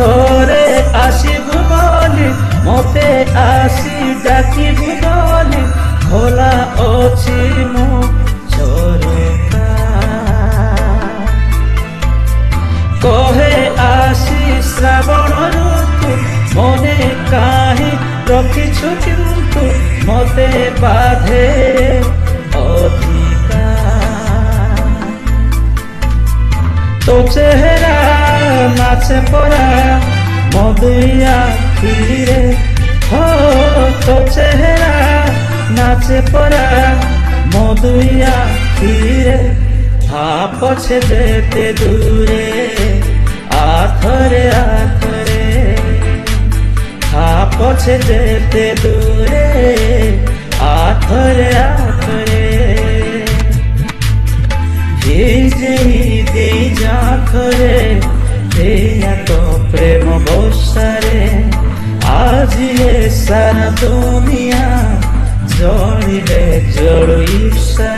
ଥରେ ଆସିବୁ ବୋଲି ମତେ ଆସି ଡାକିବୁ ବୋଲି ଖୋଲା ଅଛି ମୋ ଝରକା। କହେ ଆସି ଶ୍ରାବଣ ଋତୁ ମନେ କାହିଁ ରଖିଛୁ କିନ୍ତୁ ମତେ ବାଧେ ଅଧିକା। ତୋ ଚେହେରା ନାଚେ ପରା ମୋ ଦୁଇ ଆଖିରେ, ହୋ ତୋ ଚେହେରା ନାଚେ ପରା ମୋ ଦୁଇ ଆଖିରେ। ପଛେ ଯେତେ ଦୂରେ ଆଥରେ ଆଥରେ, ପଛେ ଯେତେ ଦୂରେ ଆଥରେ ଆଥରେ। ভিজেই দেই জাখরে দেয়া তো প্রেম বর্ষারে। আজিলে সারা দুনিয়া জড়িলে জড় ঈর্ষা।